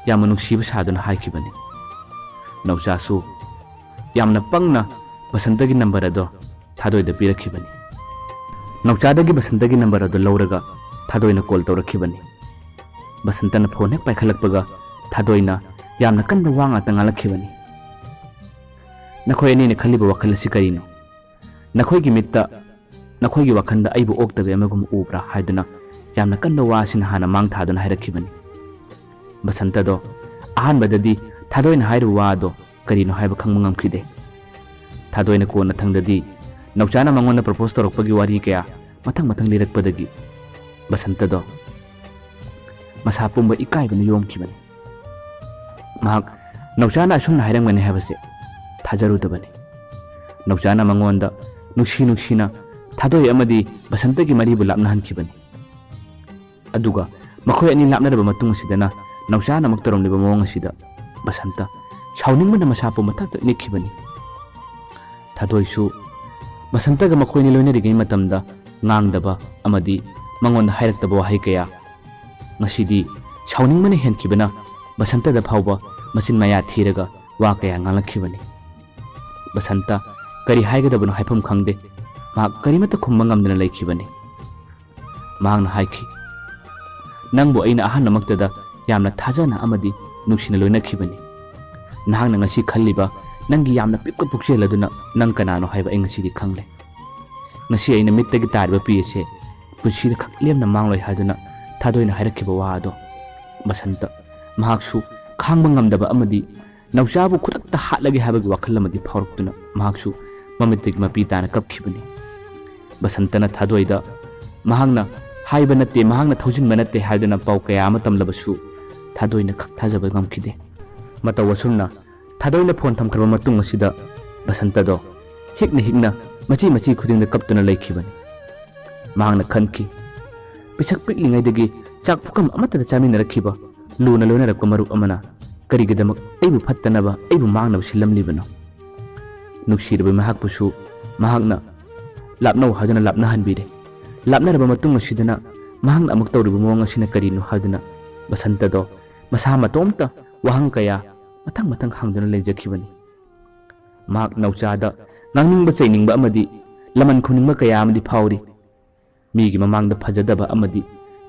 ꯌꯥꯝꯅ ꯅꯨꯡꯁꯤꯕ ꯁꯥꯗꯨꯅ ꯍꯥꯏꯈꯤꯕꯅꯤ꯫ ꯅꯧꯆꯥꯁꯨ ꯌꯥꯝꯅ ꯄꯪꯅ ꯕꯁꯟꯇꯒꯤ ꯅꯝꯕꯔ ꯑꯗꯣ ꯊꯥꯗꯣꯏꯗ ꯄꯤꯔꯛꯈꯤꯕꯅꯤ꯫ ꯅꯧꯆꯥꯗꯒꯤ ꯕꯁꯟꯇꯒꯤ ꯅꯝꯕꯔ ꯑꯗꯣ ꯂꯧꯔꯒ ꯊꯥꯗꯣꯏꯅ ꯀꯣꯜ ꯇꯧꯔꯛꯈꯤꯕꯅꯤ꯫ ꯕꯁꯟꯇꯅ ꯐꯣꯟ ꯍꯦꯛ ꯄꯥꯏꯈꯠꯂꯛꯄꯒ ꯊꯥꯗꯣꯏꯅ ꯌꯥꯝꯅ ꯀꯟꯕ ꯋꯥ ꯉꯥꯛꯇ ꯉꯥꯡꯂꯛꯈꯤꯕꯅꯤ꯫ ꯅꯈꯣꯏ ꯑꯅꯤꯅ ꯈꯜꯂꯤꯕ ꯋꯥꯈꯜ ꯑꯁꯤ ꯀꯔꯤꯅꯣ? ꯅꯈꯣꯏꯒꯤ ꯃꯤꯠꯇ ꯅꯈꯣꯏꯒꯤ ꯋꯥꯈꯜꯗ ꯑꯩꯕꯨ ꯑꯣꯛꯇꯕ ꯑꯃꯒꯨꯝ ꯎꯕ꯭ꯔꯥ ꯍꯥꯏꯗꯨꯅ ꯌꯥꯝꯅ ꯀꯟꯕ ꯋꯥ ꯑꯁꯤꯅ ꯍꯥꯟꯅ ꯃꯥꯡ ꯊꯥꯗꯨꯅ ꯍꯥꯏꯔꯛꯈꯤꯕꯅꯤ꯫ ꯕꯁꯟꯇꯗꯣ ꯑꯍꯥꯟꯕꯗꯗꯤ ꯊꯥꯗꯣꯏꯅ ꯍꯥꯏꯔꯤꯕ ꯋꯥ ꯑꯗꯣ ꯀꯔꯤꯅꯣ ꯍꯥꯏꯕ ꯈꯪꯕ ꯉꯝꯈꯤꯗꯦ꯫ ꯊꯥꯗꯣꯏꯅ ꯀꯣꯟꯅ ꯊꯪꯗꯗꯤ ꯅꯧꯆꯥꯅ ꯃꯉꯣꯟꯗ ꯄ꯭ꯔꯄꯣꯁ ꯇꯧꯔꯛꯄꯒꯤ ꯋꯥꯔꯤ ꯀꯌꯥ ꯃꯊꯪ ꯂꯤꯔꯛꯄꯗꯒꯤ ꯕꯁꯟꯇꯗꯣ ꯃꯁꯥ ꯄꯨꯝꯕ ꯏꯀꯥꯏꯕꯅ ꯌꯣꯝꯈꯤꯕꯅꯤ꯫ ꯃꯍꯥꯛ ꯅꯧꯆꯥꯅ ꯑꯁꯨꯝꯅ ꯍꯥꯏꯔꯝꯒꯅꯤ ꯍꯥꯏꯕꯁꯦ ꯊꯥꯖꯔꯨꯗꯕꯅꯤ꯫ ꯅꯧꯆꯥꯅ ꯃꯉꯣꯟꯗ ꯅꯨꯡꯁꯤꯅ ꯊꯥꯗꯣꯏ ꯑꯃꯗꯤ ꯕꯁꯟꯇꯒꯤ ꯃꯔꯤꯕꯨ ꯂꯥꯞꯅꯍꯟꯈꯤꯕꯅꯤ꯫ ꯑꯗꯨꯒ ꯃꯈꯣꯏ ꯑꯅꯤ ꯂꯥꯞꯅꯔꯕ ꯃꯇꯨꯡ ꯑꯁꯤꯗꯅ ꯅꯧꯆꯥꯅ ꯑꯃꯨꯛ ꯇꯧꯔꯝꯂꯤꯕ ꯃꯑꯣꯡ ꯑꯁꯤꯗ ꯕꯁꯟꯇ ꯁꯥꯎꯅꯤꯡꯕꯅ ꯃꯁꯥ ꯄꯨꯝꯕ ꯊꯛ ꯊꯛ ꯅꯤꯛꯈꯤꯕꯅꯤ꯫ ꯊꯥꯗꯣꯏꯁꯨ ꯕꯁꯟꯇꯒ ꯃꯈꯣꯏꯅꯤ ꯂꯣꯏꯅꯔꯤꯉꯩ ꯃꯇꯝꯗ ꯉꯥꯡꯗꯕ ꯑꯃꯗꯤ ꯃꯉꯣꯟꯗ ꯍꯥꯏꯔꯛꯇꯕ ꯋꯥꯍꯩ ꯀꯌꯥ ꯉꯁꯤꯗꯤ ꯁꯥꯎꯅꯤꯡꯕꯅ ꯍꯦꯟꯈꯤꯕꯅ ꯕꯁꯟꯇꯗ ꯐꯥꯎꯕ ꯃꯆꯤꯟ ꯃꯌꯥ ꯊꯤꯔꯒ ꯋꯥ ꯀꯌꯥ ꯉꯥꯡꯂꯛꯈꯤꯕꯅꯤ꯫ ꯕꯁꯟꯇ ꯀꯔꯤ ꯍꯥꯏꯒꯗꯕꯅꯣ ꯍꯥꯏꯐꯝ ꯈꯪꯗꯦ ꯃꯍꯥꯛ ꯀꯔꯤꯃꯠꯇ ꯈꯨꯝꯕ ꯉꯝꯗꯅ ꯂꯩꯈꯤꯕꯅꯤ꯫ ꯃꯍꯥꯛꯅ ꯍꯥꯏꯈꯤ ꯅꯪꯕꯨ ꯑꯩꯅ ꯑꯍꯥꯟꯕꯃꯛꯇꯗ ꯌꯥꯝꯅ ꯊꯥꯖꯅ ꯑꯃꯗꯤ ꯅꯨꯡꯁꯤꯅ ꯂꯣꯏꯅꯈꯤꯕꯅꯤ꯫ ꯅꯍꯥꯛꯅ ꯉꯁꯤ ꯈꯜꯂꯤꯕ ꯅꯪꯒꯤ ꯌꯥꯝꯅ ꯄꯤꯛꯄ ꯄꯨꯛꯆꯦꯜ ꯑꯗꯨꯅ ꯅꯪ ꯀꯅꯥꯅꯣ ꯍꯥꯏꯕ ꯑꯩ ꯉꯁꯤꯗꯤ ꯈꯪꯂꯦ꯫ ꯉꯁꯤ ꯑꯩꯅ ꯃꯤꯠꯇꯒꯤ ꯇꯥꯔꯤꯕ ꯄꯤ ꯑꯁꯦ ꯄꯨꯟꯁꯤꯗ ꯈꯛ ꯂꯦꯝꯅ ꯃꯥꯡꯂꯣꯏ ꯍꯥꯏꯗꯨꯅ ꯊꯥꯗꯣꯏꯅ ꯍꯥꯏꯔꯛꯈꯤꯕ ꯋꯥ ꯑꯗꯣ ꯕꯁꯟꯇ ꯃꯍꯥꯛꯁꯨ ꯈꯥꯡꯕ ꯉꯝꯗꯕ ꯑꯃꯗꯤ ꯅꯧꯆꯥꯕꯨ ꯈꯨꯗꯛꯇ ꯍꯥꯠꯂꯒꯦ ꯍꯥꯏꯕꯒꯤ ꯋꯥꯈꯜ ꯑꯃꯗꯤ ꯐꯥꯎꯔꯛꯇꯨꯅ ꯃꯍꯥꯛꯁꯨ ꯃꯃꯤꯠꯇꯒꯤ ꯃꯄꯤ ꯇꯥꯅ ꯀꯞꯈꯤꯕꯅꯤ꯫ ꯕꯁꯟꯇꯅ ꯊꯥꯗꯣꯏꯗ ꯃꯍꯥꯛꯅ ꯍꯥꯏꯕ ꯅꯠꯇꯦ ꯃꯍꯥꯛꯅ ꯊꯧꯖꯤꯟꯕ ꯅꯠꯇꯦ ꯍꯥꯏꯗꯨꯅ ꯄꯥꯎ ꯀꯌꯥ ꯑꯃ ꯇꯝꯂꯕꯁꯨ ꯊꯥꯗꯣꯏꯅ ꯈꯛ ꯊꯥꯖꯕ ꯉꯝꯈꯤꯗꯦ꯫ ꯃꯇꯧ ꯑꯁꯨꯝꯅ ꯊꯥꯗꯣꯏꯅ ꯐꯣꯟ ꯊꯝꯈ꯭ꯔꯕ ꯃꯇꯨꯡ ꯑꯁꯤꯗ ꯕꯁꯟꯇꯗꯣ ꯍꯤꯛꯅ ꯃꯆꯤ ꯈꯨꯗꯤꯡꯗ ꯀꯞꯇꯨꯅ ꯂꯩꯈꯤꯕꯅꯤ꯫ ꯃꯍꯥꯛꯅ ꯈꯟꯈꯤ ꯄꯤꯁꯛ ꯄꯤꯛꯂꯤꯉꯩꯗꯒꯤ ꯆꯥꯛ ꯄꯨꯈꯝ ꯑꯃꯠꯇꯗ ꯆꯥꯃꯤꯟꯅꯔꯛꯈꯤꯕ ꯂꯨꯅ ꯂꯣꯏꯅꯔꯛꯄ ꯃꯔꯨꯞ ꯑꯃꯅ ꯀꯔꯤꯒꯤꯗꯃꯛ ꯑꯩꯕꯨ ꯐꯠꯇꯅꯕ ꯑꯩꯕꯨ ꯃꯥꯡꯅꯕ ꯁꯤꯜꯂꯝꯂꯤꯕꯅꯣ? ꯅꯨꯡꯁꯤꯔꯕ ꯃꯍꯥꯛꯄꯨꯁꯨ ꯃꯍꯥꯛꯅ ꯂꯥꯞꯅꯧ ꯍꯥꯏꯗꯨꯅ ꯂꯥꯞꯅꯍꯟꯕꯤꯔꯦ꯫ ꯂꯥꯞꯅꯔꯕ ꯃꯇꯨꯡ ꯑꯁꯤꯗꯅ ꯃꯍꯥꯛꯅ ꯑꯃꯨꯛ ꯇꯧꯔꯤꯕ ꯃꯑꯣꯡ ꯑꯁꯤꯅ ꯀꯔꯤꯅꯣ ꯍꯥꯏꯗꯨꯅ ꯕꯁꯟꯇꯗꯣ ꯃꯁꯥ ꯃꯇꯣꯝꯇ ꯋꯥꯍꯪ ꯀꯌꯥ ꯃꯊꯪ ꯍꯪꯗꯨꯅ ꯂꯩꯖꯈꯤꯕꯅꯤ꯫ ꯃꯍꯥꯛ ꯅꯧꯆꯥꯗ ꯉꯥꯡꯅꯤꯡꯕ ꯆꯩꯅꯤꯡꯕ ꯑꯃꯗꯤ ꯂꯃꯟ ꯈꯨꯝꯅꯤꯡꯕ ꯀꯌꯥ ꯑꯃꯗꯤ ꯐꯥꯎꯔꯤ꯫ ꯃꯤꯒꯤ ꯃꯃꯥꯡꯗ ꯐꯖꯗꯕ ꯑꯃꯗꯤ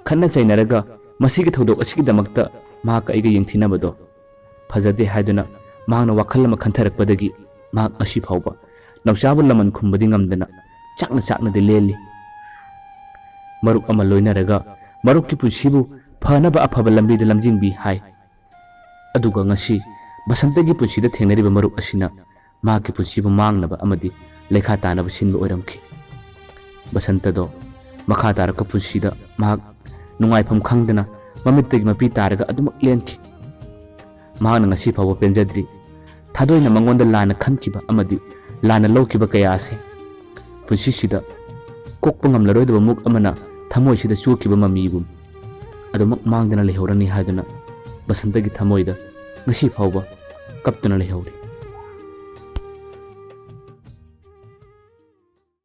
ꯈꯠꯅ ꯆꯩꯅꯔꯒ ꯃꯁꯤꯒꯤ ꯊꯧꯗꯣꯛ ꯑꯁꯤꯒꯤꯗꯃꯛꯇ ꯃꯍꯥꯛꯀ ꯑꯩꯒ ꯌꯦꯡꯊꯤꯅꯕꯗꯣ ꯐꯖꯗꯦ ꯍꯥꯏꯗꯨꯅ ꯃꯍꯥꯛꯅ ꯋꯥꯈꯜ ꯑꯃ ꯈꯟꯊꯔꯛꯄꯗꯒꯤ ꯃꯍꯥꯛ ꯉꯁꯤ ꯐꯥꯎꯕ ꯅꯧꯆꯥꯕꯨ ꯂꯃꯟ ꯈꯨꯝꯕꯗꯤ ꯉꯝꯗꯅ ꯆꯥꯛꯅꯗꯤ ꯂꯦꯜꯂꯤ꯫ ꯃꯔꯨꯞ ꯑꯃ ꯂꯣꯏꯅꯔꯒ ꯃꯔꯨꯞꯀꯤ ꯄꯨꯟꯁꯤꯕꯨ ꯐꯅꯕ ꯑꯐꯕ ꯂꯝꯕꯤꯗ ꯂꯝꯖꯤꯡꯕꯤ ꯍꯥꯏ ꯑꯗꯨꯒ ꯉꯁꯤ ꯕꯁꯟꯇꯒꯤ ꯄꯨꯟꯁꯤꯗ ꯊꯦꯡꯅꯔꯤꯕ ꯃꯔꯨꯞ ꯑꯁꯤꯅ ꯃꯍꯥꯛꯀꯤ ꯄꯨꯟꯁꯤꯕꯨ ꯃꯥꯡꯅꯕ ꯑꯃꯗꯤ ꯂꯩꯈꯥ ꯇꯥꯅꯕ ꯁꯤꯟꯕ ꯑꯣꯏꯔꯝꯈꯤ ꯕꯁꯟꯇꯗꯣ ꯃꯈꯥ ꯇꯥꯔꯛꯄ ꯄꯨꯟꯁꯤꯗ ꯃꯍꯥꯛ ꯅꯨꯡꯉꯥꯏꯐꯝ ꯈꯪꯗꯅ ꯃꯃꯤꯠꯇꯒꯤ ꯃꯄꯤ ꯇꯥꯔꯒ ꯑꯗꯨꯃꯛ ꯂꯦꯟꯈꯤ ꯃꯍꯥꯛꯅ ꯉꯁꯤ ꯐꯥꯎꯕ ꯄꯦꯟꯖꯗ꯭ꯔꯤ ꯊꯥꯗꯣꯏꯅ ꯃꯉꯣꯟꯗ ꯂꯥꯟꯅ ꯈꯟꯈꯤꯕ ꯑꯃꯗꯤ ꯂꯥꯟꯅ ꯂꯧꯈꯤꯕ ꯀꯌꯥ ꯑꯁꯤ ꯄꯨꯟꯁꯤꯁꯤꯗ ꯀꯣꯛꯄ ꯉꯝꯂꯔꯣꯏꯗꯕ ꯃꯨꯛ ꯑꯃꯅ ꯊꯃꯣꯏꯁꯤꯗ ꯆꯨꯈꯤꯕ ꯃꯃꯤꯒꯨꯝ ꯑꯗꯨꯃꯛ ꯃꯥꯡꯗꯅ ꯂꯩꯍꯧꯔꯅꯤ ꯍꯥꯏꯗꯨꯅ ꯕꯁꯟꯇꯒꯤ ꯊꯃꯣꯏꯗ ꯉꯁꯤ ꯐꯥꯎꯕ ꯀꯞꯇꯨꯅ ꯂꯩꯍꯧꯔꯤ